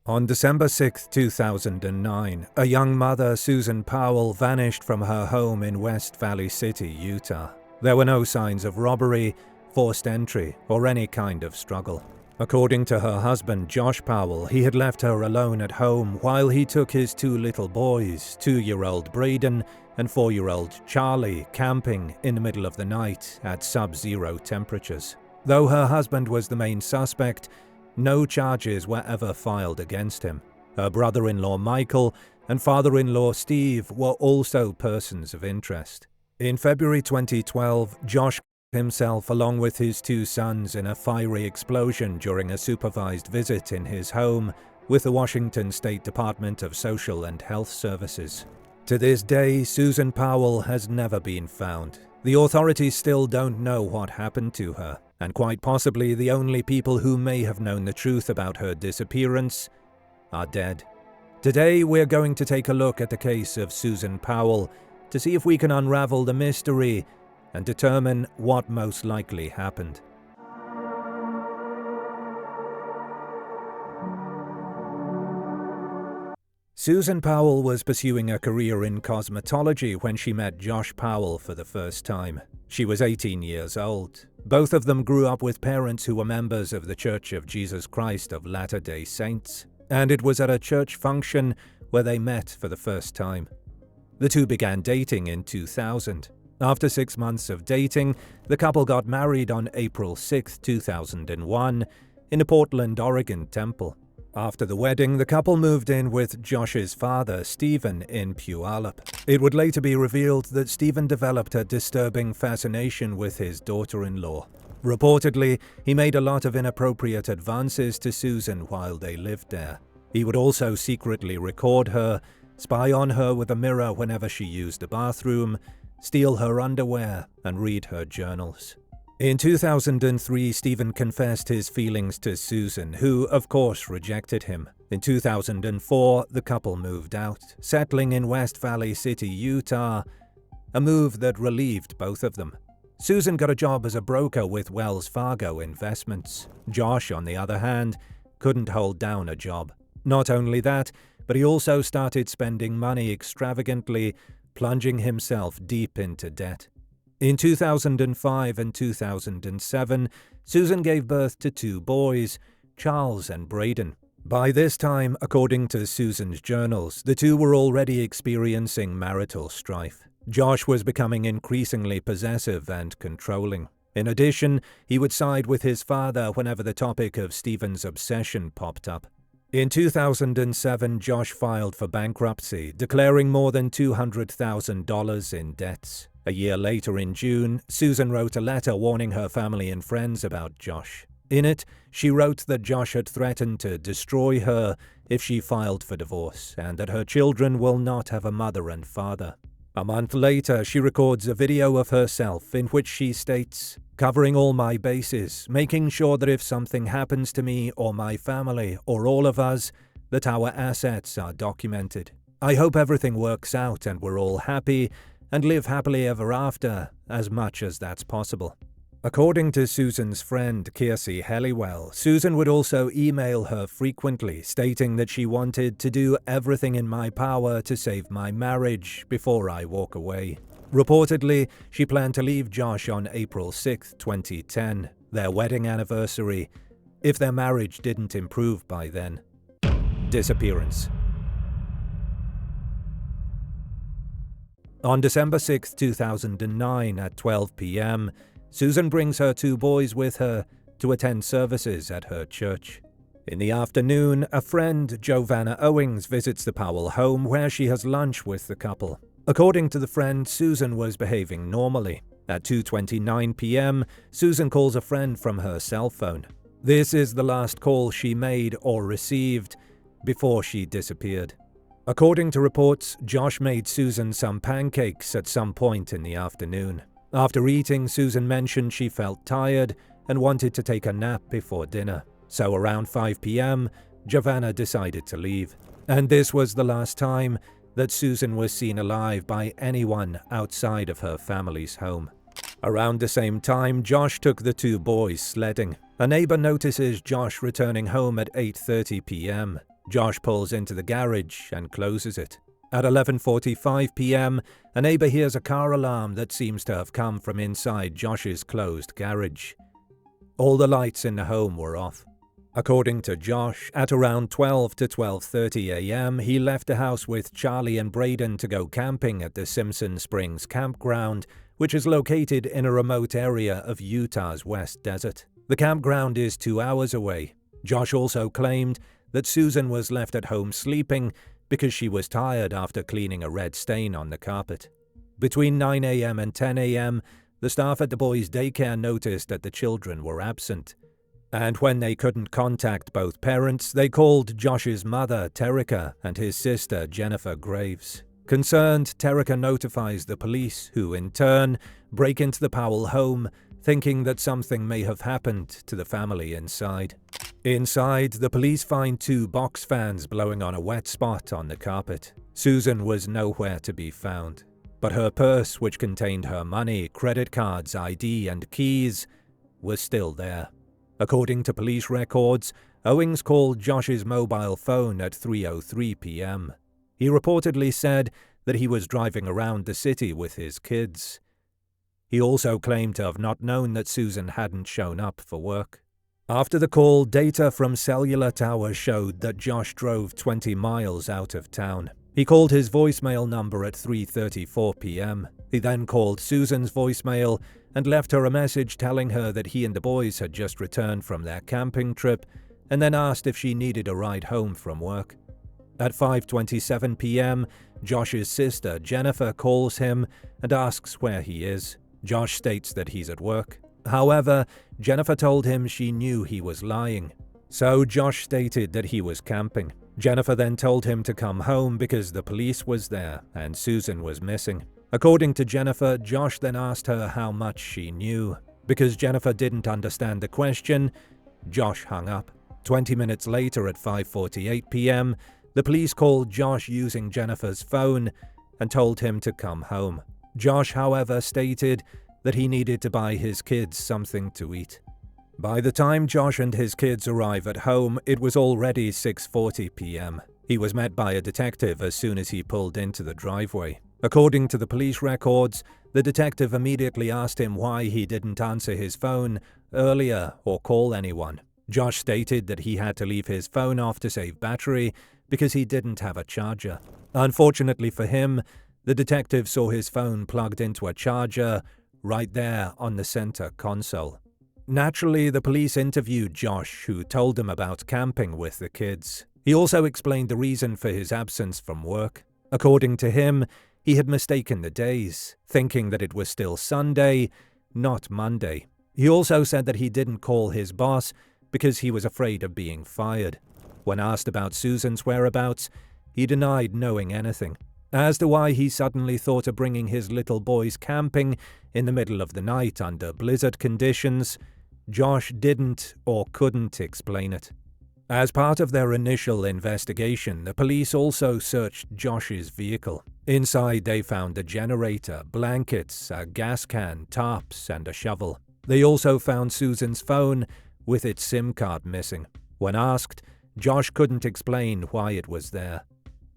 On December 6, 2009, a young mother, Susan Powell, vanished from her home in West Valley City, Utah. There were no signs of robbery, forced entry, or any kind of struggle. According to her husband, Josh Powell, he had left her alone at home while he took his two little boys, 2-year-old Braden and 4-year-old Charlie, camping in the middle of the night at sub-zero temperatures. Though her husband was the main suspect, no charges were ever filed against him. Her brother-in-law Michael and father-in-law Steve were also persons of interest. In February 2012, Josh killed himself along with his two sons in a fiery explosion during a supervised visit in his home with the Washington State Department of Social and Health Services. To this day, Susan Powell has never been found. The authorities still don't know what happened to her, and quite possibly the only people who may have known the truth about her disappearance are dead. Today we're going to take a look at the case of Susan Powell to see if we can unravel the mystery and determine what most likely happened. Susan Powell was pursuing a career in cosmetology when she met Josh Powell for the first time. She was 18 years old. Both of them grew up with parents who were members of the Church of Jesus Christ of Latter-day Saints, and it was at a church function where they met for the first time. The two began dating in 2000. After 6 months of dating, the couple got married on April 6, 2001, in a Portland, Oregon temple. After the wedding, the couple moved in with Josh's father, Stephen, in Puyallup. It would later be revealed that Stephen developed a disturbing fascination with his daughter-in-law. Reportedly, he made a lot of inappropriate advances to Susan while they lived there. He would also secretly record her, spy on her with a mirror whenever she used the bathroom, steal her underwear, and read her journals. In 2003, Stephen confessed his feelings to Susan, who, of course, rejected him. In 2004, the couple moved out, settling in West Valley City, Utah, a move that relieved both of them. Susan got a job as a broker with Wells Fargo Investments. Josh, on the other hand, couldn't hold down a job. Not only that, but he also started spending money extravagantly, plunging himself deep into debt. In 2005 and 2007, Susan gave birth to two boys, Charles and Braden. By this time, according to Susan's journals, the two were already experiencing marital strife. Josh was becoming increasingly possessive and controlling. In addition, he would side with his father whenever the topic of Stephen's obsession popped up. In 2007, Josh filed for bankruptcy, declaring more than $200,000 in debts. A year later, in June, Susan wrote a letter warning her family and friends about Josh. In it, she wrote that Josh had threatened to destroy her if she filed for divorce, and that her children will not have a mother and father. A month later, she records a video of herself in which she states, "Covering all my bases, making sure that if something happens to me or my family or all of us, that our assets are documented. I hope everything works out and we're all happy and live happily ever after, as much as that's possible." According to Susan's friend, Kiersey Helliwell, Susan would also email her frequently, stating that she wanted to do everything in my power to save my marriage before I walk away. Reportedly, she planned to leave Josh on April 6, 2010, their wedding anniversary, if their marriage didn't improve by then. Disappearance. On December 6, 2009 at 12 p.m., Susan brings her two boys with her to attend services at her church. In the afternoon, a friend, Giovanna Owings, visits the Powell home where she has lunch with the couple. According to the friend, Susan was behaving normally. At 2:29 p.m., Susan calls a friend from her cell phone. This is the last call she made or received before she disappeared. According to reports, Josh made Susan some pancakes at some point in the afternoon. After eating, Susan mentioned she felt tired and wanted to take a nap before dinner. So around 5 p.m., Giovanna decided to leave. And this was the last time that Susan was seen alive by anyone outside of her family's home. Around the same time, Josh took the two boys sledding. A neighbor notices Josh returning home at 8:30 p.m. Josh pulls into the garage and closes it. At 11:45 p.m., a neighbor hears a car alarm that seems to have come from inside Josh's closed garage. All the lights in the home were off. According to Josh, at around 12 to 12:30 a.m., he left the house with Charlie and Braden to go camping at the Simpson Springs campground, which is located in a remote area of Utah's West Desert. The campground is 2 hours away. Josh also claimed that Susan was left at home sleeping because she was tired after cleaning a red stain on the carpet. Between 9 a.m. and 10 a.m., the staff at the boys' daycare noticed that the children were absent. And when they couldn't contact both parents, they called Josh's mother, Terica, and his sister, Jennifer Graves. Concerned, Terica notifies the police, who in turn break into the Powell home, thinking that something may have happened to the family inside. Inside, the police find 2 box fans blowing on a wet spot on the carpet. Susan was nowhere to be found, but her purse, which contained her money, credit cards, ID, and keys, was still there. According to police records, Owings called Josh's mobile phone at 3:03 p.m. He reportedly said that he was driving around the city with his kids. He also claimed to have not known that Susan hadn't shown up for work. After the call, data from cellular towers showed that Josh drove 20 miles out of town. He called his voicemail number at 3:34 p.m. He then called Susan's voicemail and left her a message telling her that he and the boys had just returned from their camping trip, and then asked if she needed a ride home from work. At 5:27 p.m., Josh's sister, Jennifer, calls him and asks where he is. Josh states that he's at work. However, Jennifer told him she knew he was lying. So Josh stated that he was camping. Jennifer then told him to come home because the police was there and Susan was missing. According to Jennifer, Josh then asked her how much she knew. Because Jennifer didn't understand the question, Josh hung up. 20 minutes later at 5:48 p.m., the police called Josh using Jennifer's phone and told him to come home. Josh, however, stated that he needed to buy his kids something to eat. By the time Josh and his kids arrive at home, it was already 6:40 p.m. He was met by a detective as soon as he pulled into the driveway. According to the police records, the detective immediately asked him why he didn't answer his phone earlier or call anyone. Josh stated that he had to leave his phone off to save battery because he didn't have a charger. Unfortunately for him, the detective saw his phone plugged into a charger right there on the center console. Naturally, the police interviewed Josh, who told them about camping with the kids. He also explained the reason for his absence from work. According to him, he had mistaken the days, thinking that it was still Sunday, not Monday. He also said that he didn't call his boss because he was afraid of being fired. When asked about Susan's whereabouts, he denied knowing anything. As to why he suddenly thought of bringing his little boys camping in the middle of the night under blizzard conditions, Josh didn't or couldn't explain it. As part of their initial investigation, the police also searched Josh's vehicle. Inside, they found a generator, blankets, a gas can, tarps, and a shovel. They also found Susan's phone with its SIM card missing. When asked, Josh couldn't explain why it was there.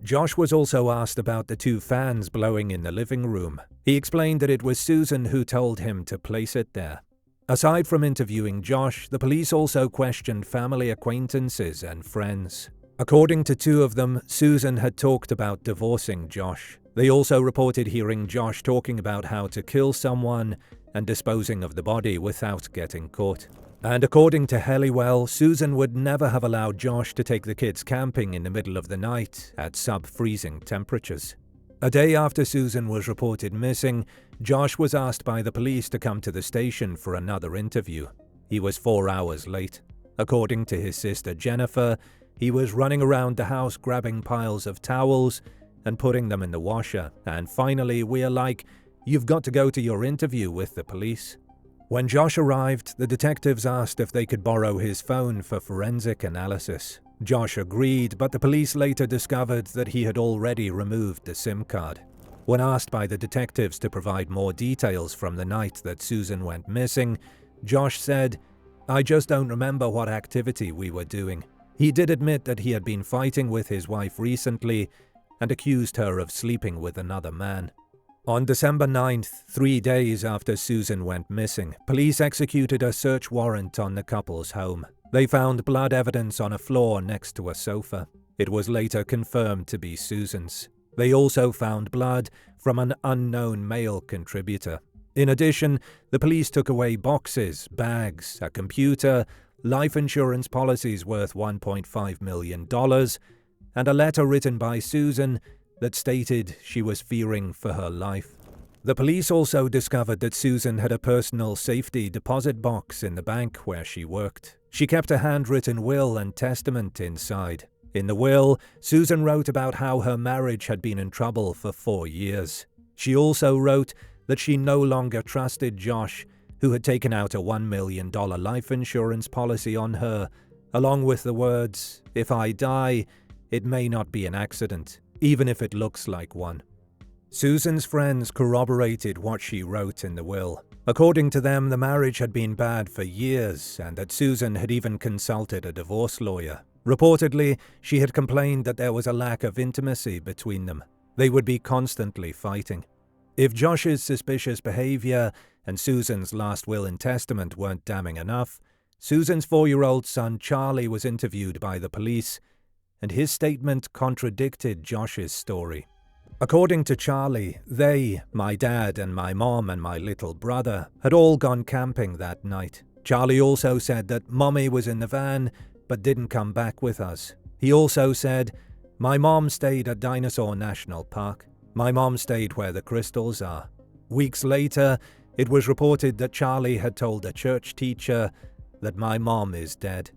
Josh was also asked about the 2 fans blowing in the living room. He explained that it was Susan who told him to place it there. Aside from interviewing Josh, the police also questioned family acquaintances and friends. According to 2 of them, Susan had talked about divorcing Josh. They also reported hearing Josh talking about how to kill someone and disposing of the body without getting caught. And according to Helliwell, Susan would never have allowed Josh to take the kids camping in the middle of the night at sub-freezing temperatures. A day after Susan was reported missing, Josh was asked by the police to come to the station for another interview. He was 4 hours late. According to his sister Jennifer, he was running around the house grabbing piles of towels and putting them in the washer, and finally we're like, "You've got to go to your interview with the police." When Josh arrived, the detectives asked if they could borrow his phone for forensic analysis. Josh agreed, but the police later discovered that he had already removed the SIM card. When asked by the detectives to provide more details from the night that Susan went missing, Josh said, "I just don't remember what activity we were doing. He did admit that he had been fighting with his wife recently and accused her of sleeping with another man. On December 9th, 3 days after Susan went missing, police executed a search warrant on the couple's home. They found blood evidence on a floor next to a sofa. It was later confirmed to be Susan's. They also found blood from an unknown male contributor. In addition, the police took away boxes, bags, a computer, life insurance policies worth $1.5 million, and a letter written by Susan that stated she was fearing for her life. The police also discovered that Susan had a personal safety deposit box in the bank where she worked. She kept a handwritten will and testament inside. In the will, Susan wrote about how her marriage had been in trouble for 4 years. She also wrote that she no longer trusted Josh, who had taken out a $1 million life insurance policy on her, along with the words, "If I die, it may not be an accident, even if it looks like one." Susan's friends corroborated what she wrote in the will. According to them, the marriage had been bad for years, and that Susan had even consulted a divorce lawyer. Reportedly, she had complained that there was a lack of intimacy between them. They would be constantly fighting. If Josh's suspicious behavior and Susan's last will and testament weren't damning enough, Susan's 4-year-old son Charlie was interviewed by the police, and his statement contradicted Josh's story. According to Charlie, they, my dad and my mom and my little brother, had all gone camping that night. Charlie also said that Mommy was in the van but didn't come back with us. He also said, "My mom stayed at Dinosaur National Park. My mom stayed where the crystals are." Weeks later, it was reported that Charlie had told a church teacher that my mom is dead.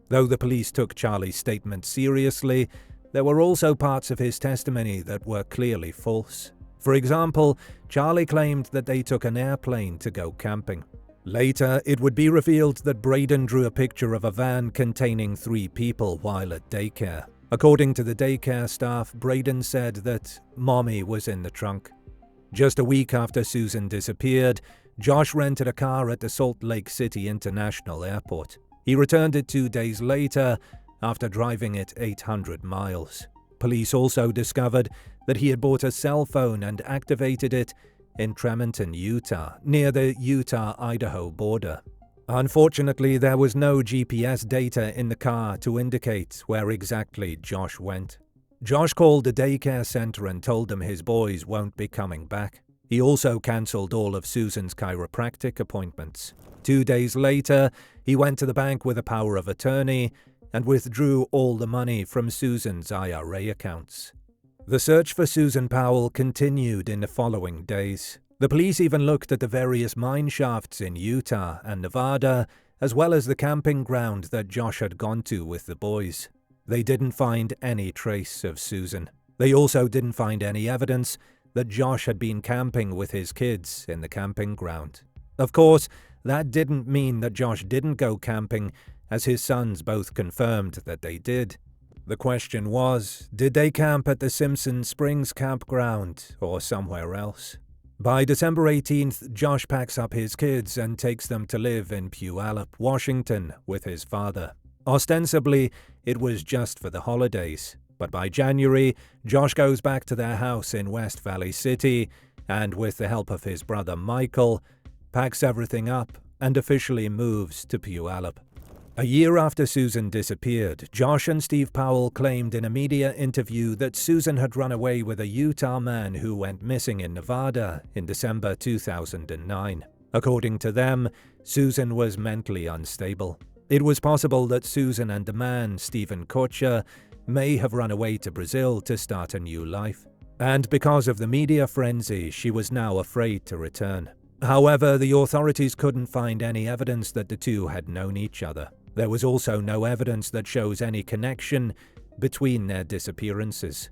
Though the police took Charlie's statement seriously, there were also parts of his testimony that were clearly false. For example, Charlie claimed that they took an airplane to go camping. Later, it would be revealed that Braden drew a picture of a van containing 3 people while at daycare. According to the daycare staff, Braden said that Mommy was in the trunk. Just a week after Susan disappeared, Josh rented a car at the Salt Lake City International Airport. He returned it 2 days later after driving it 800 miles. Police also discovered that he had bought a cell phone and activated it in Tremonton, Utah, near the Utah-Idaho border. Unfortunately, there was no GPS data in the car to indicate where exactly Josh went. Josh called the daycare center and told them his boys won't be coming back. He also cancelled all of Susan's chiropractic appointments. 2 days later, he went to the bank with a power of attorney and withdrew all the money from Susan's IRA accounts. The search for Susan Powell continued in the following days. The police even looked at the various mine shafts in Utah and Nevada, as well as the camping ground that Josh had gone to with the boys. They didn't find any trace of Susan. They also didn't find any evidence that Josh had been camping with his kids in the camping ground. Of course, that didn't mean that Josh didn't go camping, as his sons both confirmed that they did. The question was, did they camp at the Simpson Springs campground or somewhere else? By December 18th, Josh packs up his kids and takes them to live in Puyallup, Washington, with his father. Ostensibly, it was just for the holidays, but by January, Josh goes back to their house in West Valley City and, with the help of his brother Michael, packs everything up and officially moves to Puyallup. A year after Susan disappeared, Josh and Steve Powell claimed in a media interview that Susan had run away with a Utah man who went missing in Nevada in December 2009. According to them, Susan was mentally unstable. It was possible that Susan and the man, Stephen Kutcher, may have run away to Brazil to start a new life. And because of the media frenzy, she was now afraid to return. However, the authorities couldn't find any evidence that the two had known each other. There was also no evidence that shows any connection between their disappearances.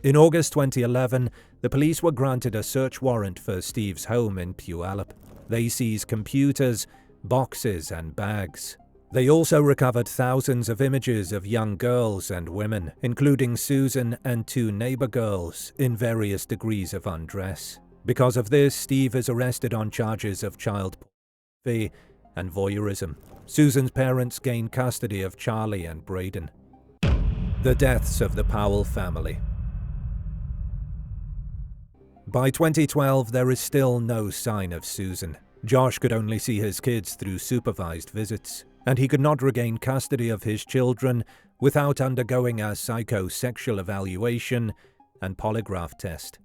In August 2011, the police were granted a search warrant for Steve's home in Puyallup. They seized computers, boxes, and bags. They also recovered thousands of images of young girls and women, including Susan and 2 neighbor girls, in various degrees of undress. Because of this, Steve is arrested on charges of child pornography and voyeurism. Susan's parents gained custody of Charlie and Braden. The deaths of the Powell family. By 2012, there is still no sign of Susan. Josh could only see his kids through supervised visits, and he could not regain custody of his children without undergoing a psychosexual evaluation and polygraph test.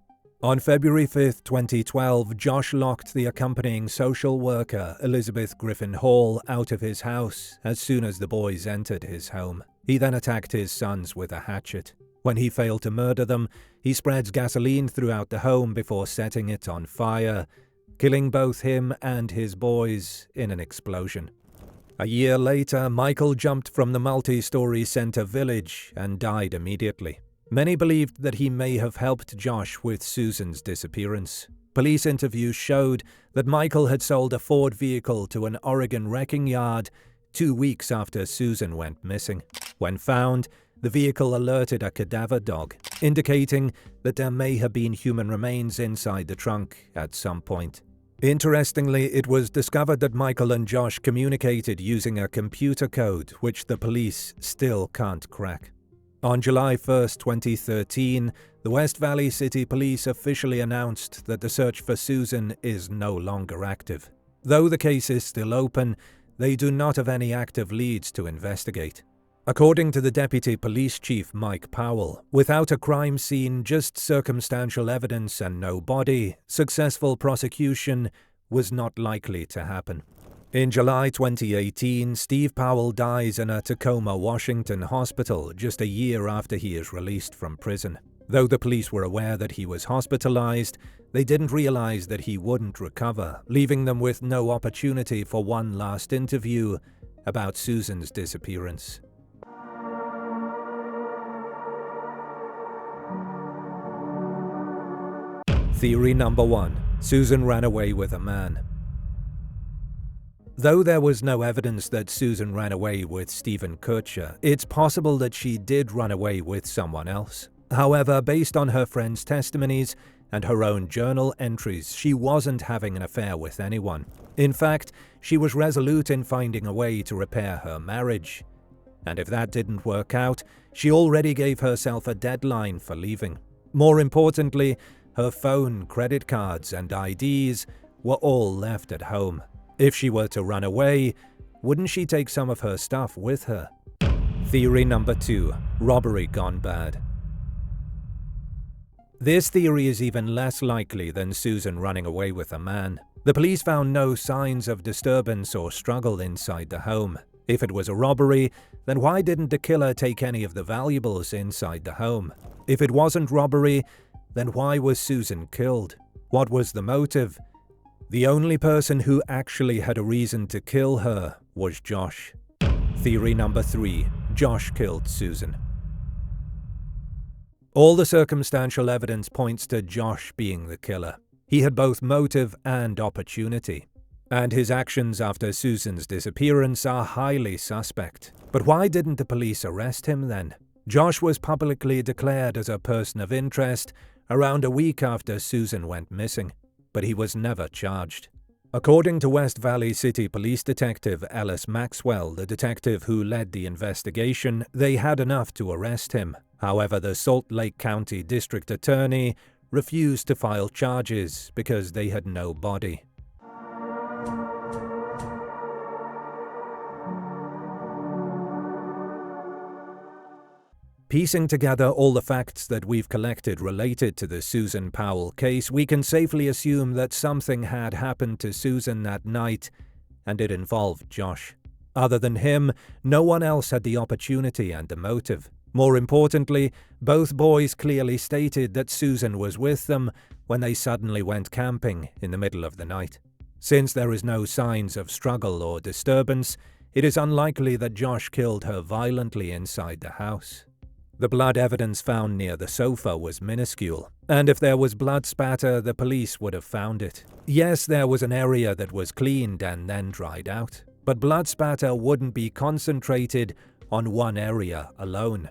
On February 5, 2012, Josh locked the accompanying social worker, Elizabeth Griffin Hall, out of his house as soon as the boys entered his home. He then attacked his sons with a hatchet. When he failed to murder them, he spreads gasoline throughout the home before setting it on fire, killing both him and his boys in an explosion. A year later, Michael jumped from the multi-story center village and died immediately. Many believed that he may have helped Josh with Susan's disappearance. Police interviews showed that Michael had sold a Ford vehicle to an Oregon wrecking yard 2 weeks after Susan went missing. When found, the vehicle alerted a cadaver dog, indicating that there may have been human remains inside the trunk at some point. Interestingly, it was discovered that Michael and Josh communicated using a computer code which the police still can't crack. On July 1, 2013, the West Valley City Police officially announced that the search for Susan is no longer active. Though the case is still open, they do not have any active leads to investigate. According to the Deputy Police Chief Mike Powell, without a crime scene, just circumstantial evidence and no body, successful prosecution was not likely to happen. In July 2018, Steve Powell dies in a Tacoma, Washington hospital just a year after he is released from prison. Though the police were aware that he was hospitalized, they didn't realize that he wouldn't recover, leaving them with no opportunity for one last interview about Susan's disappearance. Theory number 1. Susan ran away with a man. Though there was no evidence that Susan ran away with Stephen Kutcher, it's possible that she did run away with someone else. However, based on her friends' testimonies and her own journal entries, she wasn't having an affair with anyone. In fact, she was resolute in finding a way to repair her marriage. And if that didn't work out, she already gave herself a deadline for leaving. More importantly, her phone, credit cards, and IDs were all left at home. If she were to run away, wouldn't she take some of her stuff with her? Theory number 2. Robbery gone bad. This theory is even less likely than Susan running away with a man. The police found no signs of disturbance or struggle inside the home. If it was a robbery, then why didn't the killer take any of the valuables inside the home? If it wasn't robbery, then why was Susan killed? What was the motive? The only person who actually had a reason to kill her was Josh. Theory number 3. Josh killed Susan. All the circumstantial evidence points to Josh being the killer. He had both motive and opportunity. And his actions after Susan's disappearance are highly suspect. But why didn't the police arrest him then? Josh was publicly declared as a person of interest around a week after Susan went missing, but he was never charged. According to West Valley City Police Detective Ellis Maxwell, the detective who led the investigation, they had enough to arrest him. However, the Salt Lake County District Attorney refused to file charges because they had no body. Piecing together all the facts that we've collected related to the Susan Powell case, we can safely assume that something had happened to Susan that night, and it involved Josh. Other than him, no one else had the opportunity and the motive. More importantly, both boys clearly stated that Susan was with them when they suddenly went camping in the middle of the night. Since there is no signs of struggle or disturbance, it is unlikely that Josh killed her violently inside the house. The blood evidence found near the sofa was minuscule, and if there was blood spatter, the police would have found it. Yes, there was an area that was cleaned and then dried out, but blood spatter wouldn't be concentrated on one area alone.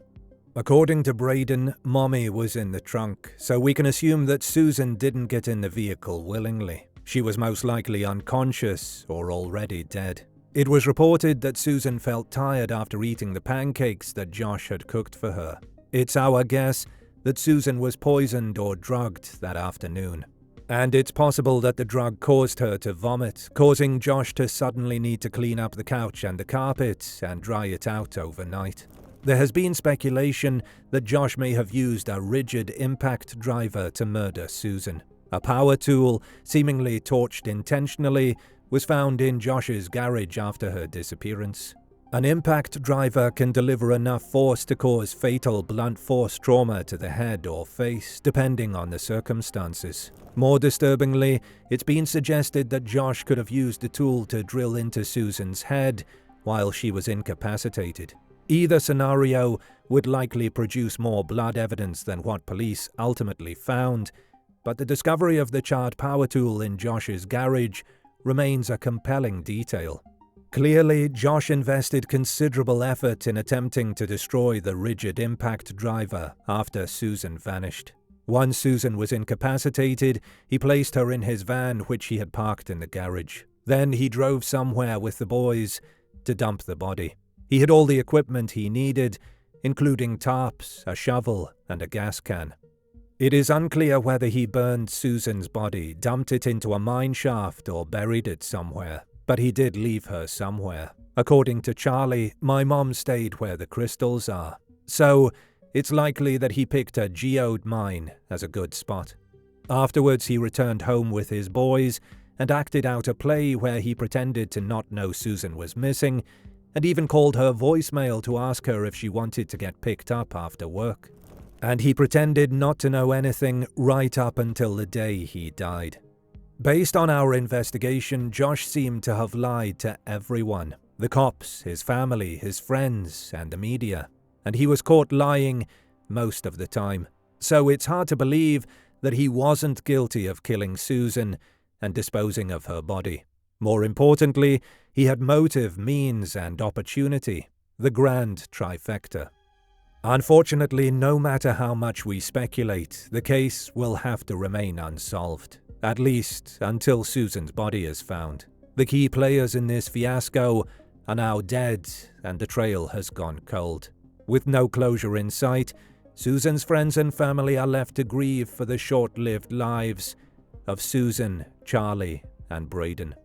According to Braden, Mommy was in the trunk, so we can assume that Susan didn't get in the vehicle willingly. She was most likely unconscious or already dead. It was reported that Susan felt tired after eating the pancakes that Josh had cooked for her. It's our guess that Susan was poisoned or drugged that afternoon. And it's possible that the drug caused her to vomit, causing Josh to suddenly need to clean up the couch and the carpet and dry it out overnight. There has been speculation that Josh may have used a rigid impact driver to murder Susan. A power tool, seemingly torched intentionally, was found in Josh's garage after her disappearance. An impact driver can deliver enough force to cause fatal blunt force trauma to the head or face, depending on the circumstances. More disturbingly, it's been suggested that Josh could have used the tool to drill into Susan's head while she was incapacitated. Either scenario would likely produce more blood evidence than what police ultimately found, but the discovery of the charred power tool in Josh's garage remains a compelling detail. Clearly, Josh invested considerable effort in attempting to destroy the rigid impact driver after Susan vanished. Once Susan was incapacitated, he placed her in his van which he had parked in the garage. Then he drove somewhere with the boys to dump the body. He had all the equipment he needed, including tarps, a shovel, and a gas can. It is unclear whether he burned Susan's body, dumped it into a mine shaft, or buried it somewhere, but he did leave her somewhere. According to Charlie, my mom stayed where the crystals are, so it's likely that he picked a geode mine as a good spot. Afterwards, he returned home with his boys and acted out a play where he pretended to not know Susan was missing and even called her voicemail to ask her if she wanted to get picked up after work. And he pretended not to know anything right up until the day he died. Based on our investigation, Josh seemed to have lied to everyone. The cops, his family, his friends, and the media. And he was caught lying most of the time. So it's hard to believe that he wasn't guilty of killing Susan and disposing of her body. More importantly, he had motive, means, and opportunity. The grand trifecta. Unfortunately, no matter how much we speculate, the case will have to remain unsolved. At least until Susan's body is found. The key players in this fiasco are now dead and the trail has gone cold. With no closure in sight, Susan's friends and family are left to grieve for the short-lived lives of Susan, Charlie, and Braden.